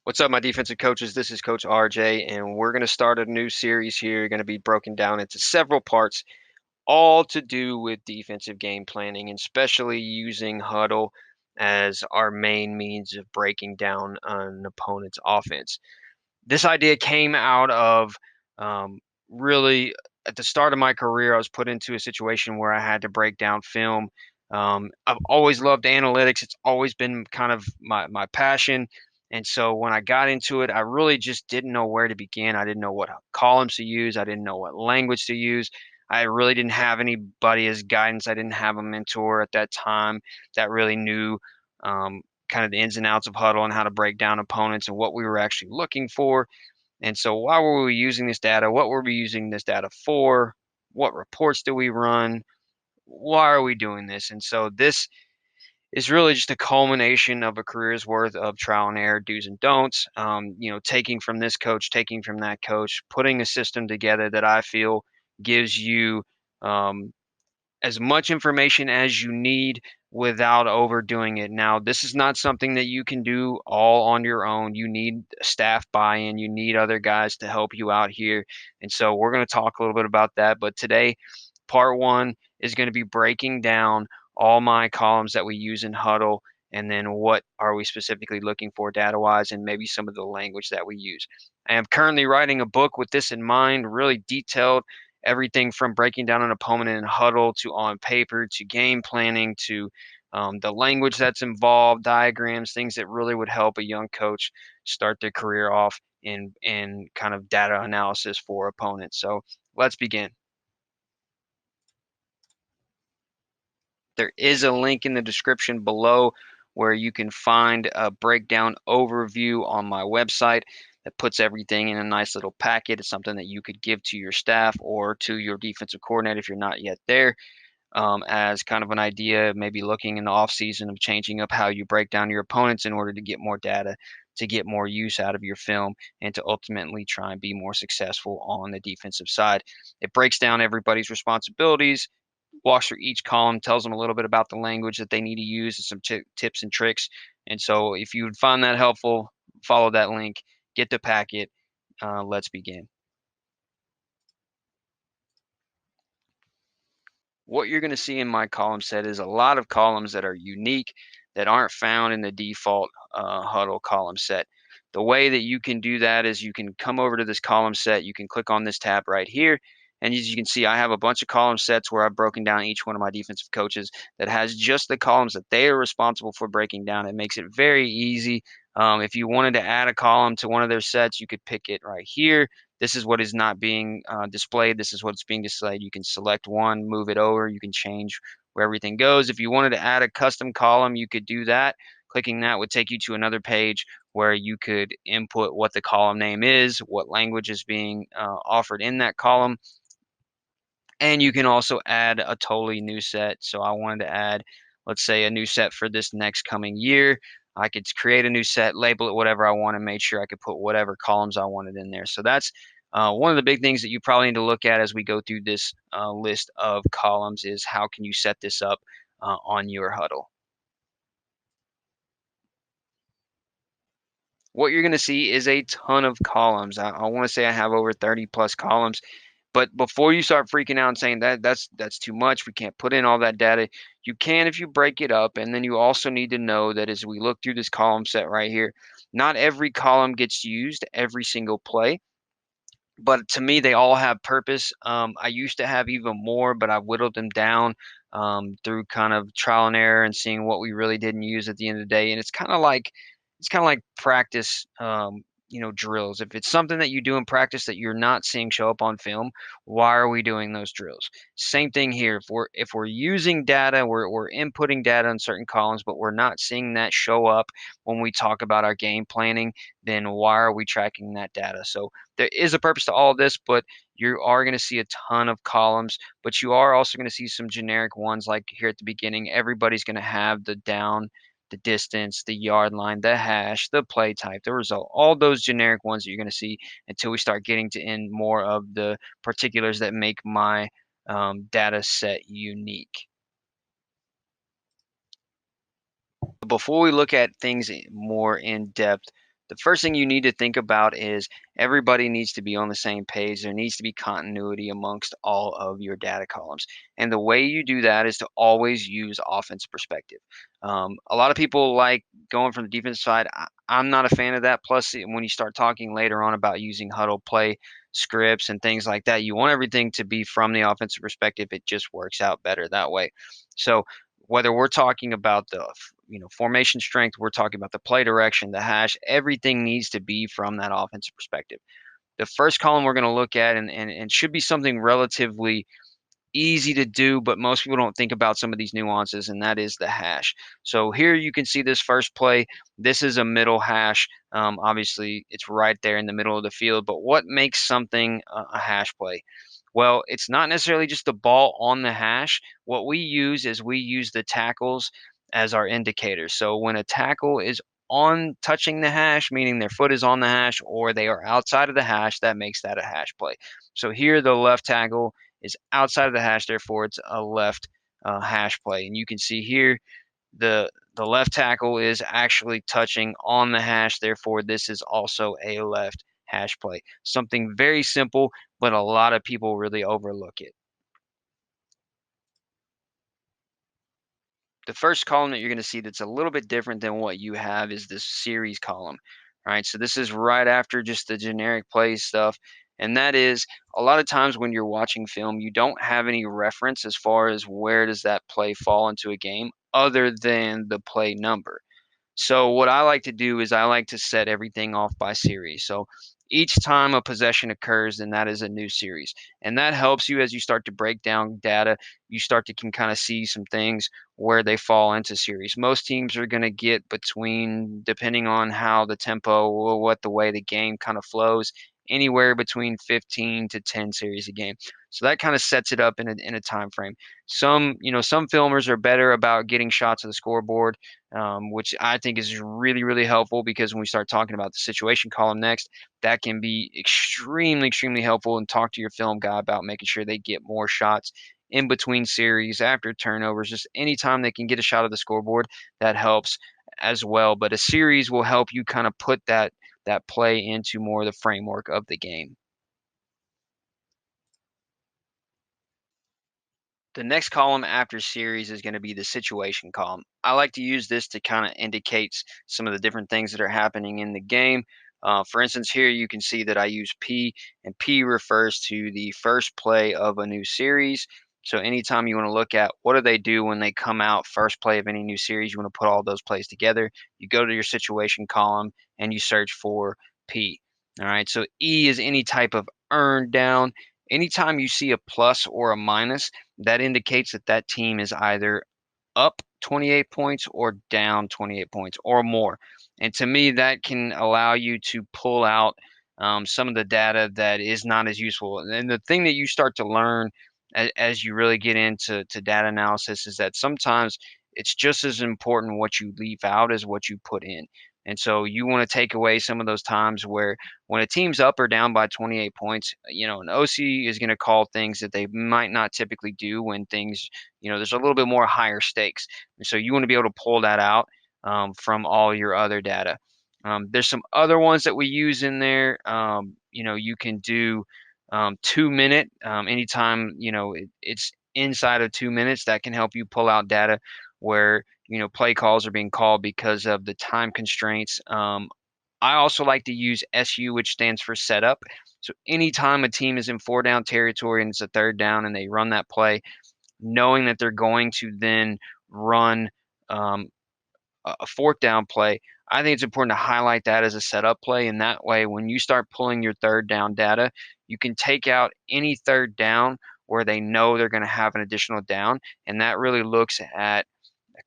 What's up, my defensive coaches? This is Coach RJ, and we're going to start a new series here. Going to be broken down into several parts, all to do with defensive game planning, and especially using Hudl as our main means of breaking down an opponent's offense. This idea came out of um, really at the start of my career. I was put into a situation where I had to break down film. I've always loved analytics. It's always been kind of my passion. And so when I got into it, I really just didn't know where to begin. I didn't know what columns to use. I didn't know what language to use. I really didn't have anybody as guidance. I didn't have a mentor at that time that really knew um, kind of the ins and outs of Hudl and how to break down opponents and what we were actually looking for. And so why were we using this data? What were we using this data for? What reports do we run? Why are we doing this? And so this is really just a culmination of a career's worth of trial and error, do's and don'ts. Taking from this coach, taking from that coach, putting a system together that I feel gives you um, as much information as you need without overdoing it. Now, this is not something that you can do all on your own. You need staff buy-in, you need other guys to help you out here. And so we're going to talk a little bit about that. But today, part one is going to be breaking down all my columns that we use in Hudl, and then what are we specifically looking for data wise, and maybe some of the language that we use. I am currently writing a book with this in mind, really detailed, everything from breaking down an opponent in Hudl to on paper to game planning to the language that's involved, diagrams, things that really would help a young coach start their career off in kind of data analysis for opponents. So let's begin. There is a link in the description below where you can find a breakdown overview on my website that puts everything in a nice little packet. It's something that you could give to your staff or to your defensive coordinator if you're not yet there, as kind of an idea, maybe looking in the off season of changing up how you break down your opponents in order to get more data, to get more use out of your film, and to ultimately try and be more successful on the defensive side. It breaks down everybody's responsibilities, walks through each column, tells them a little bit about the language that they need to use and some tips and tricks. And so if you would find that helpful, follow that link, get the packet. Let's begin. What you're going to see in my column set is a lot of columns that are unique that aren't found in the default Hudl column set. The way that you can do that is you can come over to this column set, you can click on this tab right here, and as you can see, I have a bunch of column sets where I've broken down each one of my defensive coaches that has just the columns that they are responsible for breaking down. It makes it very easy. If you wanted to add a column to one of their sets, you could pick it right here. This is what is not being displayed. This is what's being displayed. You can select one, move it over. You can change where everything goes. If you wanted to add a custom column, you could do that. Clicking that would take you to another page where you could input what the column name is, what language is being offered in that column, and you can also add a totally new set. So I wanted to add, let's say, a new set for this next coming year. I could create a new set, label it whatever I want, and made sure I could put whatever columns I wanted in there. So that's one of the big things that you probably need to look at as we go through this list of columns is how can you set this up on your Hudl. What you're going to see is a ton of columns. I want to say I have over 30 plus columns. But before you start freaking out and saying that's too much, we can't put in all that data, you can if you break it up. And then you also need to know that as we look through this column set right here, not every column gets used every single play. But to me, they all have purpose. I used to have even more, but I whittled them down through kind of trial and error and seeing what we really didn't use at the end of the day. And it's kind of like practice, drills. If it's something that you do in practice that you're not seeing show up on film, why are we doing those drills? Same thing here. If we're using data, we're inputting data in certain columns, but we're not seeing that show up when we talk about our game planning, then why are we tracking that data? So there is a purpose to all of this, but you are going to see a ton of columns, but you are also going to see some generic ones like here at the beginning. Everybody's going to have the down, the distance, the yard line, the hash, the play type, the result, all those generic ones that you're going to see until we start getting to in more of the particulars that make my data set unique. Before we look at things more in depth, the first thing you need to think about is everybody needs to be on the same page. There needs to be continuity amongst all of your data columns. And the way you do that is to always use offense perspective. A lot of people like going from the defense side. I'm not a fan of that. Plus, when you start talking later on about using huddle play scripts and things like that, you want everything to be from the offensive perspective. It just works out better that way. So whether we're talking about the formation strength, we're talking about the play direction, the hash, everything needs to be from that offensive perspective. The first column we're going to look at and should be something relatively easy to do, but most people don't think about some of these nuances, and that is the hash. So here you can see this first play. This is a middle hash. Obviously, it's right there in the middle of the field, but what makes something a hash play? Well, it's not necessarily just the ball on the hash. What we use is we use the tackles as our indicators. So when a tackle is on touching the hash, meaning their foot is on the hash or they are outside of the hash, that makes that a hash play. So here the left tackle is outside of the hash, therefore it's a left hash play. And you can see here the left tackle is actually touching on the hash, therefore this is also a left hash play. Something very simple, but a lot of people really overlook it. The first column that you're going to see that's a little bit different than what you have is this series column. All right, so this is right after just the generic play stuff. And that is a lot of times when you're watching film, you don't have any reference as far as where does that play fall into a game other than the play number. So what I like to do is I like to set everything off by series. So each time a possession occurs, then that is a new series. And that helps you as you start to break down data. You start to can kind of see some things where they fall into series. Most teams are going to get between, depending on how the tempo or what the way the game kind of flows, anywhere between 15 to 10 series a game. So that kind of sets it up in a time frame. Some filmers are better about getting shots of the scoreboard, which I think is really, really helpful because when we start talking about the situation column next, that can be extremely, extremely helpful. And talk to your film guy about making sure they get more shots in between series, after turnovers, just anytime they can get a shot of the scoreboard, that helps as well. But a series will help you kind of put that play into more of the framework of the game. The next column after series is going to be the situation column. I like to use this to kind of indicate some of the different things that are happening in the game. For instance, here you can see that I use P, and P refers to the first play of a new series. So anytime you want to look at what do they do when they come out first play of any new series, you want to put all those plays together. You go to your situation column and you search for P. All right, so E is any type of earn down. Anytime you see a plus or a minus, that indicates that that team is either up 28 points or down 28 points or more. And to me, that can allow you to pull out some of the data that is not as useful. And the thing that you start to learn as you really get into data analysis is that sometimes it's just as important what you leave out as what you put in. And so you want to take away some of those times where when a team's up or down by 28 points, an OC is going to call things that they might not typically do when things, there's a little bit more higher stakes. And so you want to be able to pull that out from all your other data. There's some other ones that we use in there. You can do 2 minute anytime, it's inside of 2 minutes, that can help you pull out data where, play calls are being called because of the time constraints. I also like to use SU, which stands for setup. So anytime a team is in four down territory and it's a third down and they run that play, knowing that they're going to then run um, a fourth down play, I think it's important to highlight that as a setup play. And that way, when you start pulling your third down data, you can take out any third down where they know they're going to have an additional down. And that really looks at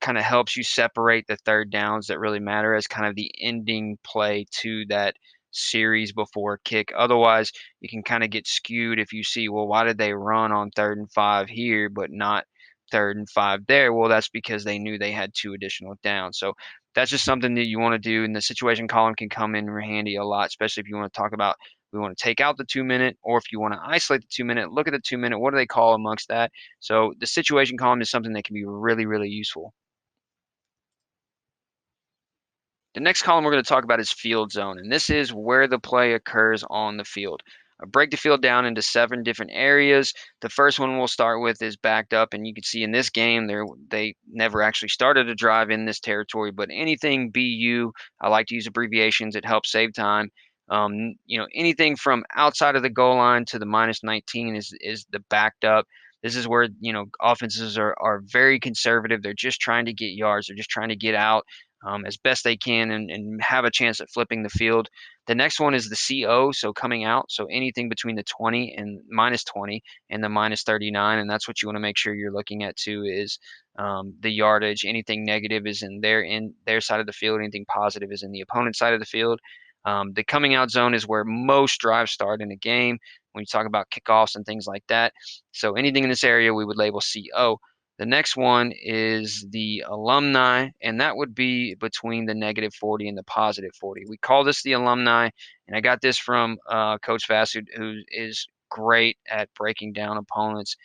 kind of helps you separate the third downs that really matter as kind of the ending play to that series before kick. Otherwise, you can kind of get skewed if you see, well, why did they run on 3rd and 5 here, but not 3rd and 5 there? Well, that's because they knew they had two additional downs. So that's just something that you want to do. And the situation column can come in handy a lot, especially if you want to talk about we want to take out the 2 minute, or if you want to isolate the 2 minute, look at the 2 minute. What do they call amongst that? So the situation column is something that can be really, really useful. The next column we're going to talk about is field zone, and this is where the play occurs on the field. I break the field down into 7 different areas. The first one we'll start with is backed up, and you can see in this game they never actually started a drive in this territory, but anything BU, I like to use abbreviations. It helps save time. Anything from outside of the goal line to the -19 is the backed up. This is where offenses are very conservative. They're just trying to get yards. They're just trying to get out as best they can and have a chance at flipping the field. The next one is the CO, so coming out. So anything between the 20 and -20 and the -39, and that's what you want to make sure you're looking at too is the yardage. Anything negative is in their side of the field. Anything positive is in the opponent's side of the field. The coming out zone is where most drives start in a game when you talk about kickoffs and things like that. So anything in this area we would label CO. The next one is the alumni, and that would be between the -40 and the +40. We call this the alumni, and I got this from Coach Vass, who is great at breaking down opponents.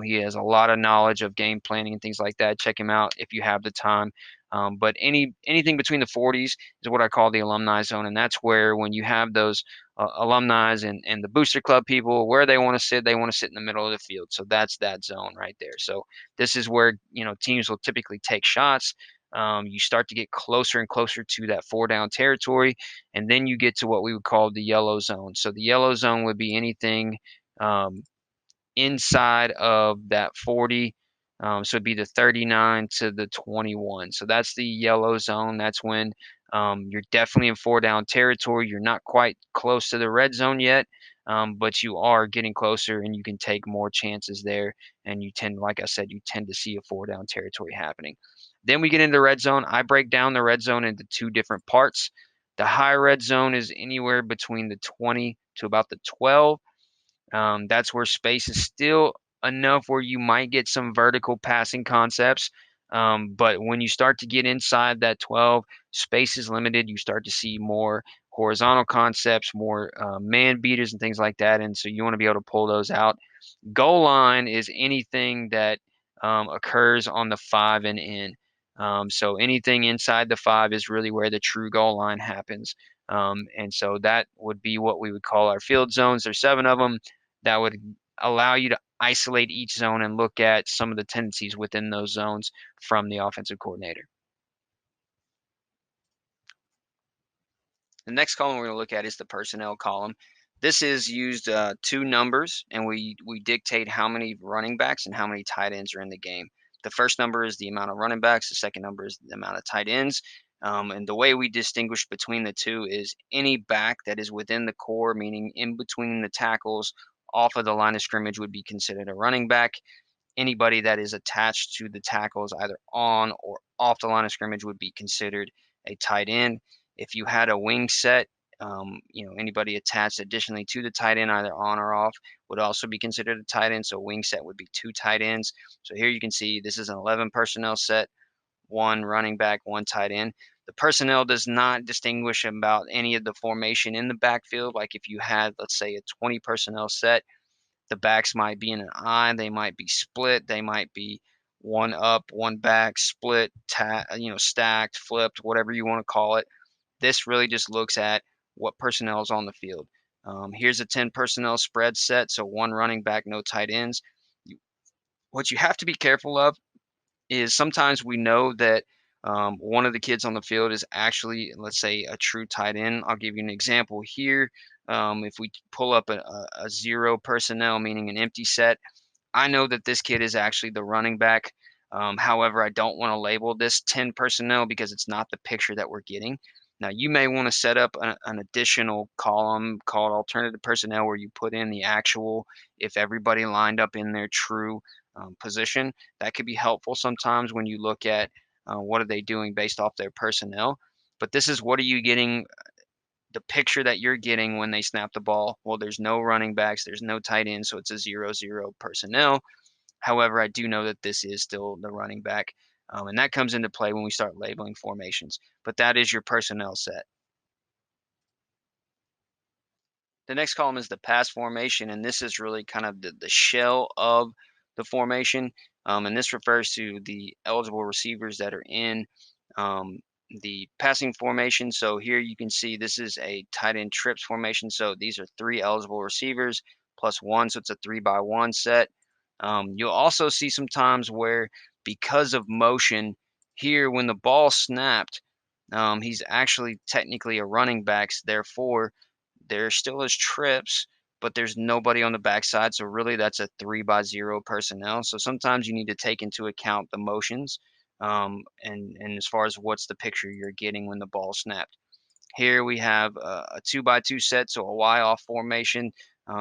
He has a lot of knowledge of game planning and things like that. Check him out if you have the time. But anything between the 40s is what I call the alumni zone, and that's where when you have those alumni and the booster club people where they want to sit in the middle of the field. So that's that zone right there. So this is where teams will typically take shots. You start to get closer and closer to that 4 down territory, and then you get to what we would call the yellow zone. So the yellow zone would be anything um, inside of that 40. So it'd be the 39 to the 21. So that's the yellow zone. That's when you're definitely in 4 down territory. You're not quite close to the red zone yet, but you are getting closer and you can take more chances there. And like I said, you tend to see a 4 down territory happening. Then we get into the red zone. I break down the red zone into 2 different parts. The high red zone is anywhere between the 20 to about the 12. That's where space is still enough where you might get some vertical passing concepts. But when you start to get inside that 12, space is limited. You start to see more horizontal concepts, more man beaters and things like that. And so you want to be able to pull those out. Goal line is anything that occurs on the 5 and in. So anything inside the 5 is really where the true goal line happens. And so that would be what we would call our field zones. There's 7 of them that would allow you to isolate each zone and look at some of the tendencies within those zones from the offensive coordinator. The next column we're going to look at is the personnel column. This is used 2 numbers, and we dictate how many running backs and how many tight ends are in the game. The first number is the amount of running backs. The second number is the amount of tight ends. And the way we distinguish between the two is any back that is within the core, meaning in between the tackles, off of the line of scrimmage, would be considered a running back. Anybody that is attached to the tackles, either on or off the line of scrimmage, would be considered a tight end. If you had a wing set, anybody attached additionally to the tight end, either on or off, would also be considered a tight end. So wing set would be 2 tight ends. So here you can see this is an 11 personnel set, 1 running back, 1 tight end. The personnel does not distinguish about any of the formation in the backfield. Like if you had, let's say, a 20 personnel set, the backs might be in an I, they might be split, they might be one up, one back, split, stacked, flipped, whatever you want to call it. This really just looks at what personnel is on the field. Here's a 10 personnel spread set, so 1 running back, no tight ends. What you have to be careful of is sometimes we know that one of the kids on the field is actually, let's say, a true tight end. I'll give you an example here. If we pull up a 0 personnel, meaning an empty set, I know that this kid is actually the running back. However, I don't want to label this 10 personnel because it's not the picture that we're getting. Now, you may want to set up an additional column called alternative personnel where you put in the actual, if everybody lined up in their true position. That could be helpful sometimes when you look at what are they doing based off their personnel. But this is what are you getting, the picture that you're getting when they snap the ball. Well, there's no running backs, there's no tight end, so it's a 0-0 personnel. However, I do know that this is still the running back, and that comes into play when we start labeling formations. But that is your personnel set. The next column is the pass formation, and this is really kind of the shell of the formation. And this refers to the eligible receivers that are in. the passing formation. So here you can see this is a tight end trips formation. So these are three eligible receivers plus one, so it's a 3-by-1 set. You'll also see some times where because of motion here, when the ball snapped, he's actually technically a running back. Therefore, there still is trips, but there's nobody on the backside. So really, that's a 3-by-0 personnel. So sometimes you need to take into account the motions, and as far as what's the picture you're getting when the ball snapped. Here we have a 2-by-2 set, so a Y off formation.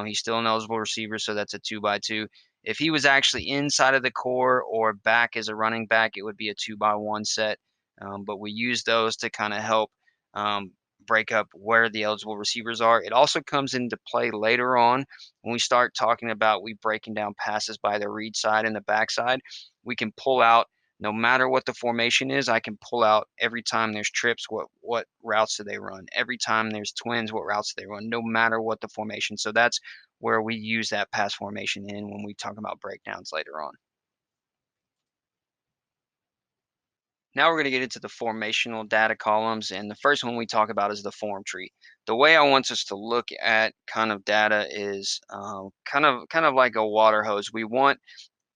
He's still an eligible receiver, so that's a 2-by-2. If he was actually inside of the core or back as a running back, it would be a 2-by-1 set. But we use those to kind of help um, break up where the eligible receivers are. It also comes into play later on when we start talking about we breaking down passes by the read side and the backside. We can pull out no matter what the formation is, I can pull out every time there's trips, what routes do they run? Every time there's twins, what routes do they run? No matter what the formation. So that's where we use that pass formation in when we talk about breakdowns later on. Now we're going to get into the formational data columns, and the first one we talk about is the form tree. The way I want us to look at kind of data is kind of like a water hose. We want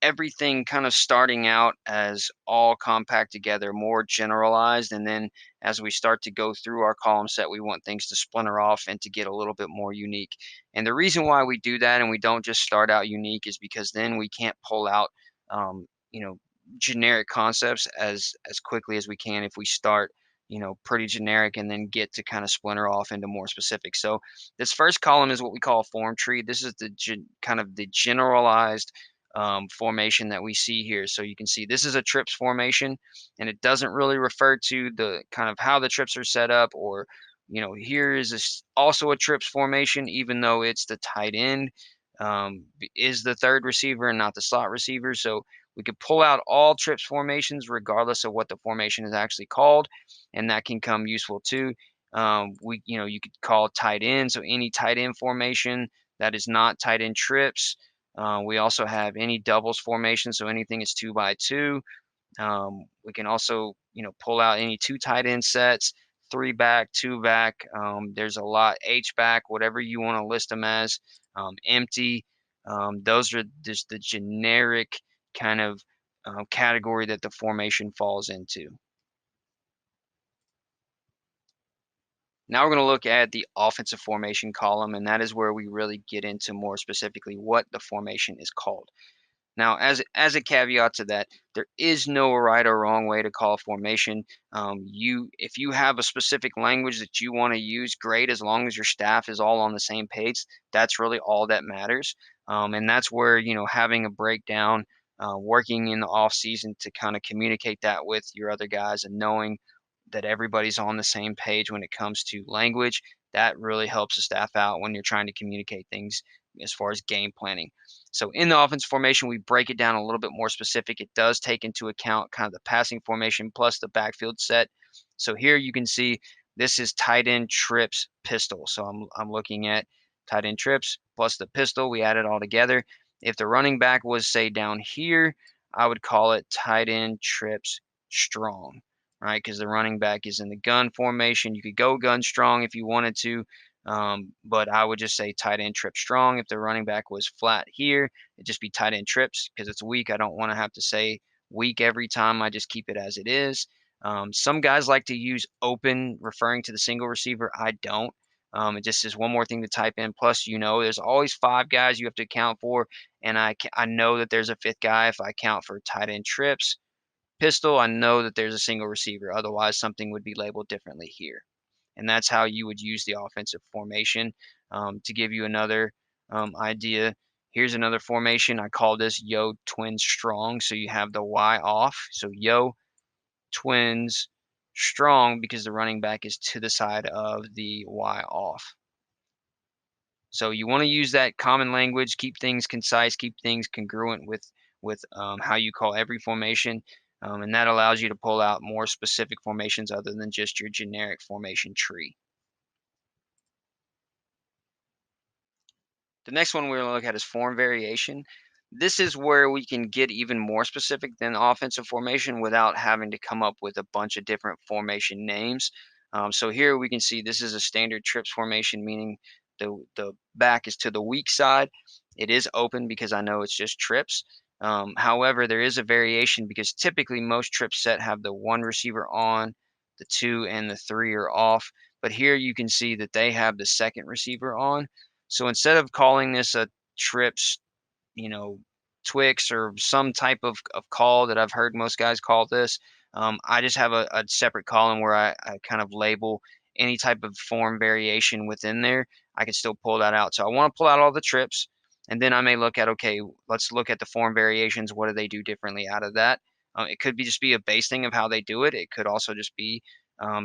everything kind of starting out as all compact together, more generalized. And then as we start to go through our column set, we want things to splinter off and to get a little bit more unique. And the reason why we do that and we don't just start out unique is because then we can't pull out, um, you know, generic concepts as quickly as we can if we start pretty generic and then get to kind of splinter off into more specific. So this first column is what we call a form tree. This is the kind of the generalized formation that we see here. So you can see this is a trips formation, and it doesn't really refer to the kind of how the trips are set up, or here is also a trips formation, even though it's the tight end is the third receiver and not the slot receiver. So we could pull out all trips formations regardless of what the formation is actually called, and that can come useful too. You could call tight end, so any tight end formation that is not tight end trips. We also have any doubles formation, so anything is 2-by-2. We can also, pull out any two tight end sets, three back, two back. There's a lot, H back, whatever you want to list them as, empty. Those are just the generic kind of category that the formation falls into. Now we're going to look at the offensive formation column, and that is where we really get into more specifically what the formation is called. Now, as a caveat to that, there is no right or wrong way to call a formation. If you have a specific language that you want to use, great. As long as your staff is all on the same page, that's really all that matters. And that's where having a breakdown, working in the off season to kind of communicate that with your other guys and knowing that everybody's on the same page when it comes to language. That really helps the staff out when you're trying to communicate things as far as game planning. So in the offense formation, we break it down a little bit more specific. It does take into account kind of the passing formation plus the backfield set. So here you can see this is tight end trips pistol. So I'm looking at tight end trips plus the pistol. We add it all together. If the running back was say down here, I would call it tight end trips strong, right? Because the running back is in the gun formation. You could go gun strong if you wanted to, but I would just say tight end trip strong. If the running back was flat here, it'd just be tight end trips because it's weak. I don't want to have to say weak every time. I just keep it as it is. Some guys like to use open, referring to the single receiver. I don't. It just is one more thing to type in. Plus, there's always five guys you have to account for, and I know that there's a fifth guy if I count for tight end trips. Pistol, I know that there's a single receiver. Otherwise, something would be labeled differently here. And that's how you would use the offensive formation. To give you another idea, here's another formation. I call this Yo Twins Strong. So you have the Y off. So Yo Twins Strong because the running back is to the side of the Y off. So you want to use that common language, keep things concise, keep things congruent with how you call every formation, and that allows you to pull out more specific formations other than just your generic formation tree. The next one we're going to look at is form variation. This is where we can get even more specific than offensive formation without having to come up with a bunch of different formation names. So here we can see this is a standard trips formation, meaning the back is to the weak side. It is open because I know it's just trips. However, there is a variation because typically most trips set have the one receiver on, the two and the three are off. But here you can see that they have the second receiver on. So instead of calling this a trips, you know, Twix or some type of call that I've heard most guys call this. I just have a separate column where I kind of label any type of form variation within there. I can still pull that out. So I want to pull out all the trips, and then I may look at, okay, let's look at the form variations. What do they do differently out of that? It could be just be a base thing of how they do it. It could also just be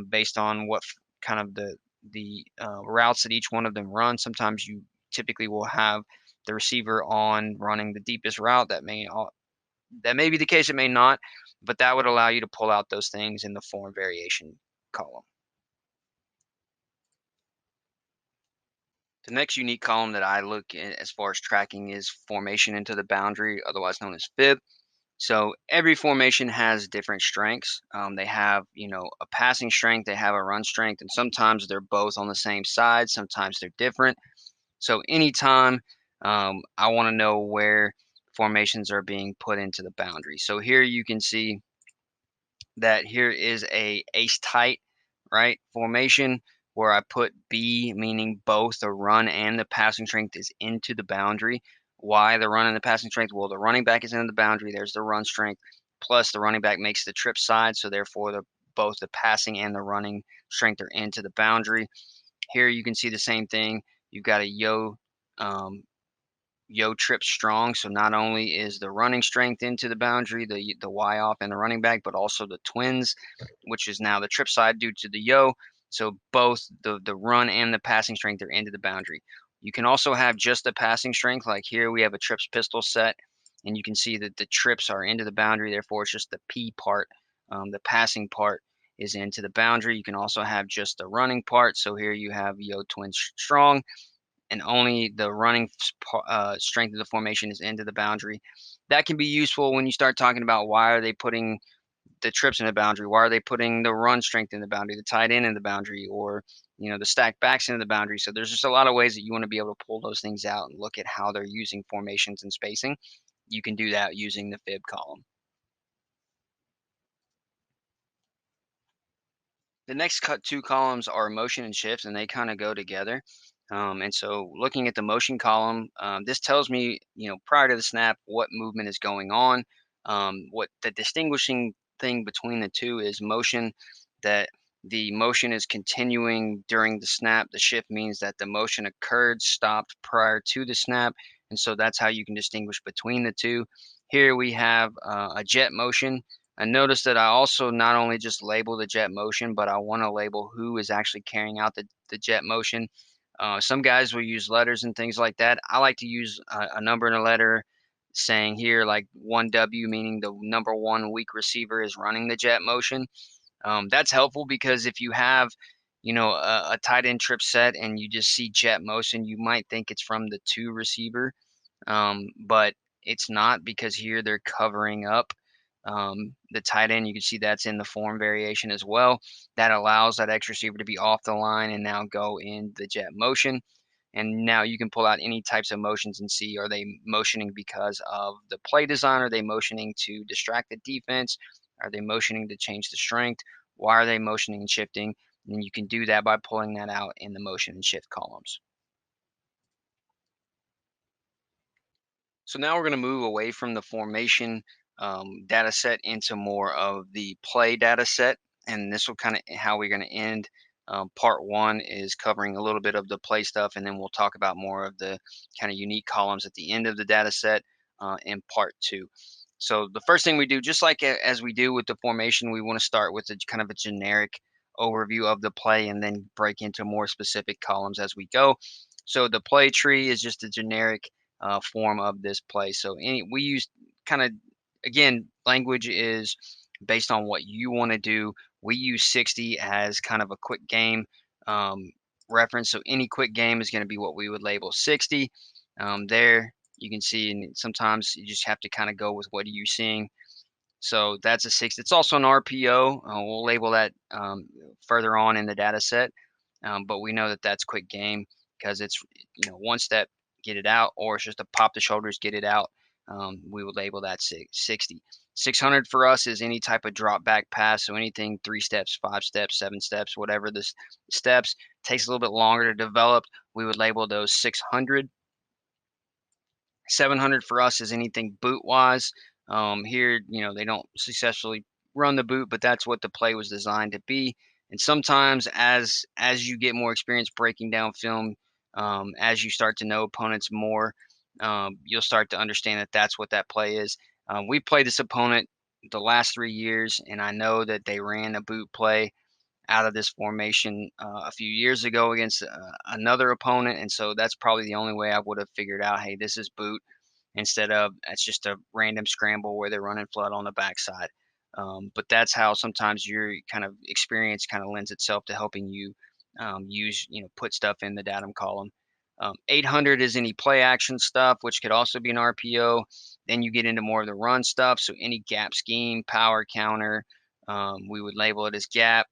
based on what kind of the routes that each one of them run. Sometimes you typically will have the receiver on running the deepest route. That may be the case, it may not, but that would allow you to pull out those things in the form variation column. The next unique column that I look at as far as tracking is formation into the boundary, otherwise known as fib. So every formation has different strengths. They have, a passing strength, they have a run strength, and sometimes they're both on the same side, sometimes they're different. So anytime I want to know where formations are being put into the boundary. So here you can see that here is a ace tight, right, formation where I put B, meaning both the run and the passing strength is into the boundary. Why the run and the passing strength? Well, the running back is into the boundary. There's the run strength. Plus, the running back makes the trip side, so therefore both the passing and the running strength are into the boundary. Here you can see the same thing. You've got a um, Yo trip strong. So not only is the running strength into the boundary, the Y off and the running back, but also the twins, which is now the trip side due to the yo. So both the run and the passing strength are into the boundary. You can also have just the passing strength, like here we have a trips pistol set, and you can see that the trips are into the boundary. Therefore, it's just the P part, the passing part is into the boundary. You can also have just the running part. So here you have yo twins strong and only the running strength of the formation is into the boundary. That can be useful when you start talking about why are they putting the trips in the boundary? Why are they putting the run strength in the boundary, the tight end in the boundary, or the stack backs into the boundary? So there's just a lot of ways that you want to be able to pull those things out and look at how they're using formations and spacing. You can do that using the fib column. The next cut two columns are motion and shifts, and they kind of go together. And so, looking at the motion column, this tells me, prior to the snap, what movement is going on. What the distinguishing thing between the two is motion, that the motion is continuing during the snap. The shift means that the motion occurred, stopped prior to the snap. And so, that's how you can distinguish between the two. Here we have a jet motion. I noticed that I also not only just label the jet motion, but I want to label who is actually carrying out the jet motion. Some guys will use letters and things like that. I like to use a number and a letter saying here like 1W, meaning the number one weak receiver is running the jet motion. That's helpful because if you have, a tight end trip set and you just see jet motion, you might think it's from the two receiver, but it's not because here they're covering up the tight end. You can see that's in the form variation as well. That allows that X receiver to be off the line and now go in the jet motion. And now you can pull out any types of motions and see, are they motioning because of the play design? Are they motioning to distract the defense? Are they motioning to change the strength? Why are they motioning and shifting? And you can do that by pulling that out in the motion and shift columns. So now we're going to move away from the formation data set into more of the play data set. And this will kind of how we're going to end. Part one is covering a little bit of the play stuff, and then we'll talk about more of the kind of unique columns at the end of the data set in part two. So the first thing we do, just like as we do with the formation, we want to start with a kind of a generic overview of the play and then break into more specific columns as we go. So the play tree is just a generic form of this play. So we use kind of, again, language is based on what you want to do. We use 60 as kind of a quick game um, reference. So any quick game is going to be what we would label 60. There You can see, and sometimes you just have to kind of go with what you're seeing. So that's a 6. It's also an RPO. We'll label that further on in the data set, but we know that that's quick game because it's one step, get it out, or it's just a pop the shoulders, get it out. We would label that 60. 600 for us is any type of drop back pass, so anything 3 steps, 5 steps, 7 steps, whatever the steps takes a little bit longer to develop. We would label those 600. 700 for us is anything boot wise. Here, they don't successfully run the boot, but that's what the play was designed to be. And sometimes, as you get more experience breaking down film, as you start to know opponents more, you'll start to understand that that's what that play is. We played this opponent the last 3 years, and I know that they ran a boot play out of this formation a few years ago against another opponent, and so that's probably the only way I would have figured out, hey, this is boot instead of it's just a random scramble where they're running flood on the backside. But that's how sometimes your kind of experience kind of lends itself to helping you use, put stuff in the datum column. 800 is any play action stuff, which could also be an RPO. Then you get into more of the run stuff. So any gap scheme, power counter, we would label it as gap.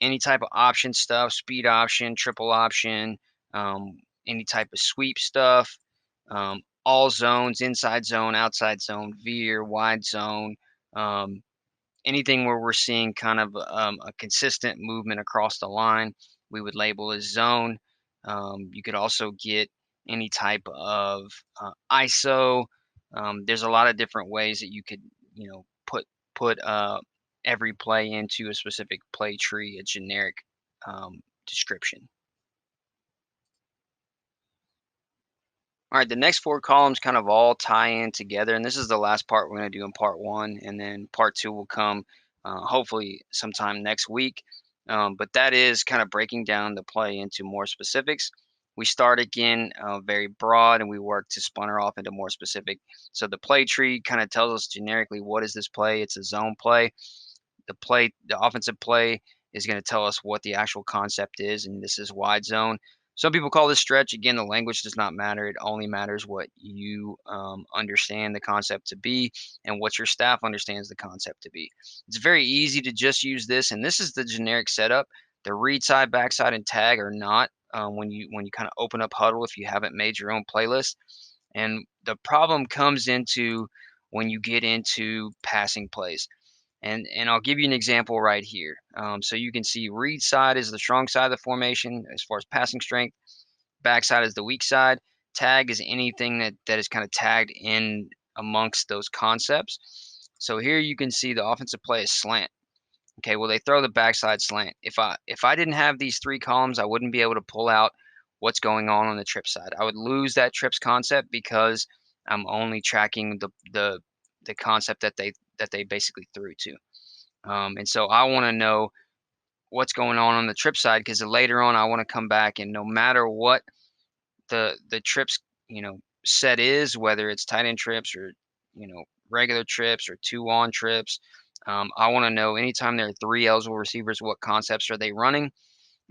Any type of option stuff, speed option, triple option, any type of sweep stuff, all zones, inside zone, outside zone, veer, wide zone, um, anything where we're seeing kind of a consistent movement across the line, we would label as zone. You could also get any type of ISO. There's a lot of different ways that you could, put every play into a specific play tree, a generic description. All right, the next 4 columns kind of all tie in together, and this is the last part we're going to do in part one, and then part two will come hopefully sometime next week. But that is kind of breaking down the play into more specifics. We start again very broad, and we work to splinter off into more specific. So the play tree kind of tells us generically what is this play. It's a zone play. The offensive play is going to tell us what the actual concept is, and this is wide zone. Some people call this stretch. Again, the language does not matter. It only matters what you understand the concept to be and what your staff understands the concept to be. It's very easy to just use this, and this is the generic setup. The read side, backside, and tag are not when you kind of open up Hudl if you haven't made your own playlist. And the problem comes into when you get into passing plays. And I'll give you an example right here. So you can see read side is the strong side of the formation as far as passing strength. Backside is the weak side. Tag is anything that is kind of tagged in amongst those concepts. So here you can see the offensive play is slant. Okay, well they throw the backside slant. If I didn't have these 3 columns, I wouldn't be able to pull out what's going on the trip side. I would lose that trips concept because I'm only tracking the concept that they basically threw to. And so I want to know what's going on the trip side because later on I want to come back and no matter what the trips set is, whether it's tight end trips or regular trips or 2 on trips, I want to know anytime there are 3 eligible receivers, what concepts are they running,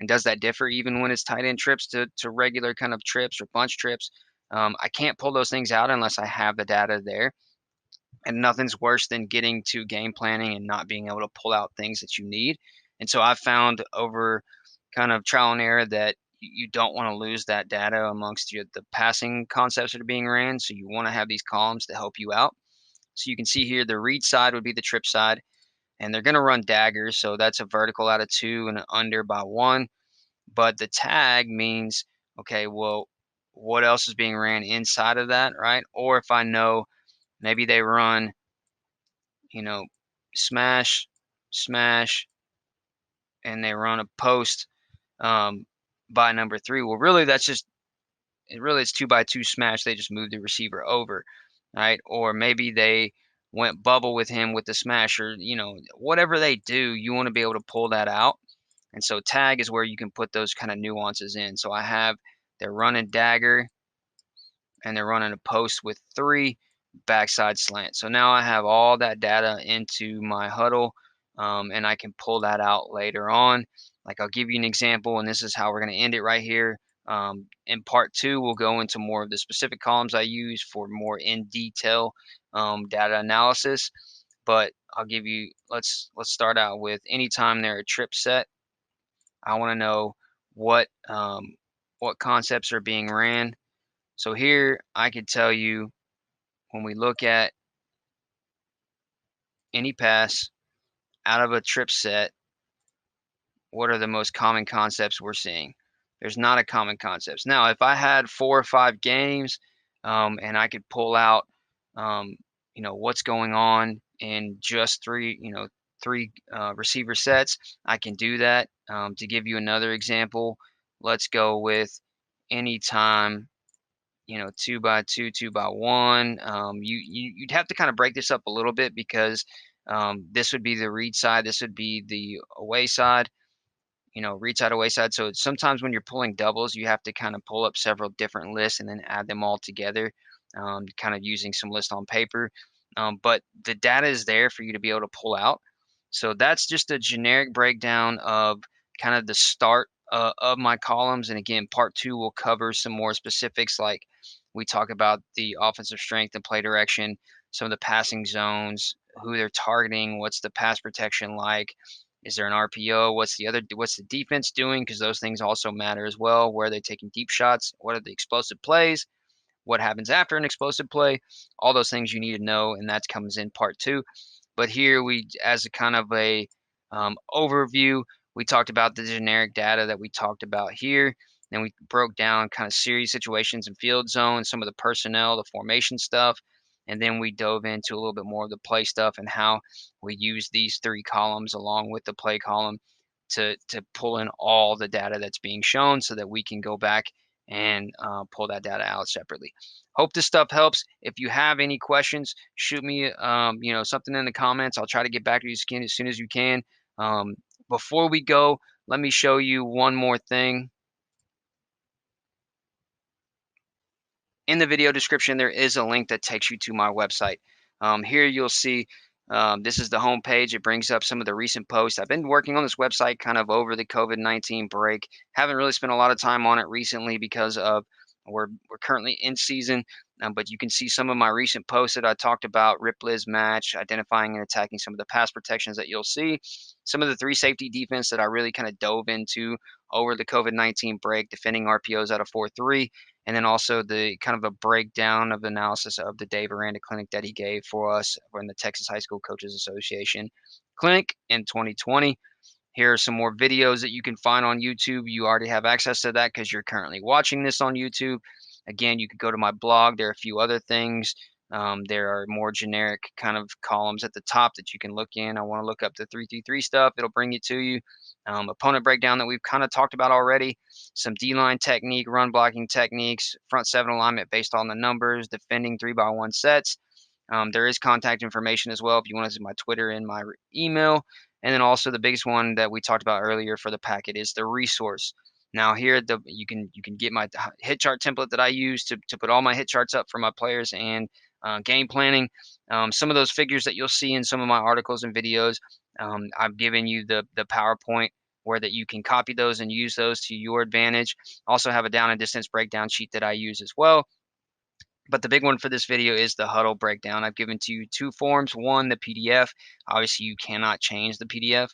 and does that differ even when it's tight end trips to regular kind of trips or bunch trips? I can't pull those things out unless I have the data there. And nothing's worse than getting to game planning and not being able to pull out things that you need. And so I've found over kind of trial and error that you don't want to lose that data amongst the passing concepts that are being ran. So you want to have these columns to help you out. So you can see here the read side would be the trip side, and they're going to run daggers. So that's a vertical out of 2 and an under by 1. But the tag means, okay, well, what else is being ran inside of that, right? Or if I know maybe they run you know, smash, smash, and they run a post um, by number 3. Well, really, it's 2 by 2 smash. They just moved the receiver over, right? Or maybe they went bubble with him with the smash, or whatever they do, you want to be able to pull that out. And so tag is where you can put those kind of nuances in. So I have they're running dagger and they're running a post with 3 backside slant. So now I have all that data into my Hudl, and I can pull that out later on. Like I'll give you an example, and this is how we're going to end it right here. In part two, we'll go into more of the specific columns I use for more in detail data analysis. But I'll give you let's start out with anytime there are trips set. I want to know what what concepts are being ran. So here I could tell you when we look at any pass out of a trip set, what are the most common concepts we're seeing? There's not a common concepts. Now, if I had 4 or 5 games, and I could pull out, um, what's going on in just three receiver sets, I can do that. To give you another example, let's go with anytime, 2 by 2, 2 by 1. You'd have to kind of break this up a little bit because this would be the read side, this would be the away side, read side, away side. So sometimes when you're pulling doubles, you have to kind of pull up several different lists and then add them all together, kind of using some list on paper. But the data is there for you to be able to pull out. So that's just a generic breakdown of kind of the start of my columns. And again, part two will cover some more specifics, like we talk about the offensive strength and play direction, some of the passing zones, who they're targeting, what's the pass protection like, is there an RPO? What's the defense doing? Because those things also matter as well. Where are they taking deep shots? What are the explosive plays? What happens after an explosive play? All those things you need to know, and that comes in part two. But here we, as a kind of a overview, we talked about the generic data that we talked about here. Then we broke down kind of series situations and field zones, some of the personnel, the formation stuff, and then we dove into a little bit more of the play stuff and how we use these three columns along with the play column to pull in all the data that's being shown so that we can go back and pull that data out separately. Hope this stuff helps. If you have any questions, shoot me something in the comments. I'll try to get back to you as soon as you can. Um, Before we go, let me show you one more thing. In the video description, there is a link that takes you to my website. Here you'll see this is the home page. It brings up some of the recent posts. I've been working on this website kind of over the COVID-19 break. Haven't really spent a lot of time on it recently because of we're currently in season. But you can see some of my recent posts that I talked about, Ripley's match, identifying and attacking some of the pass protections that you'll see. Some of the three safety defense that I really kind of dove into over the COVID-19 break, defending RPOs out of 4-3, and then also the kind of a breakdown of the analysis of the Dave Aranda clinic that he gave for us in the Texas High School Coaches Association clinic in 2020. Here are some more videos that you can find on YouTube. You already have access to that because you're currently watching this on YouTube. Again, you could go to my blog. There are a few other things. There are more generic kind of columns at the top that you can look in. I want to look up the 3-3 stuff. It'll bring you to you. Opponent breakdown that we've kind of talked about already. Some D-line technique, run blocking techniques, front seven alignment based on the numbers, defending 3-by-1 sets. There is contact information as well if you want to see my Twitter and my email. And then also the biggest one that we talked about earlier for the packet is the resource. Now here you can get my hit chart template that I use to put all my hit charts up for my players and game planning. Some of those figures that you'll see in some of my articles and videos, I've given you the PowerPoint where that you can copy those and use those to your advantage. Also have a down and distance breakdown sheet that I use as well. But the big one for this video is the Hudl breakdown. I've given to you two forms. One, the PDF. Obviously, you cannot change the PDF,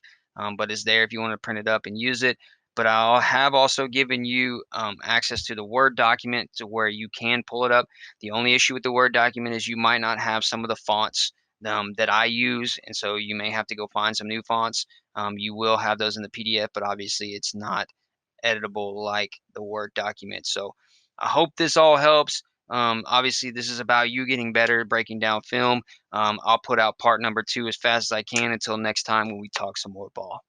but it's there if you want to print it up and use it. But I'll have also given you access to the Word document to where you can pull it up. The only issue with the Word document is you might not have some of the fonts that I use, and so you may have to go find some new fonts. You will have those in the PDF, but obviously it's not editable like the Word document. So I hope this all helps. Obviously, this is about you getting better, breaking down film. I'll put out part number two as fast as I can until next time when we talk some more ball.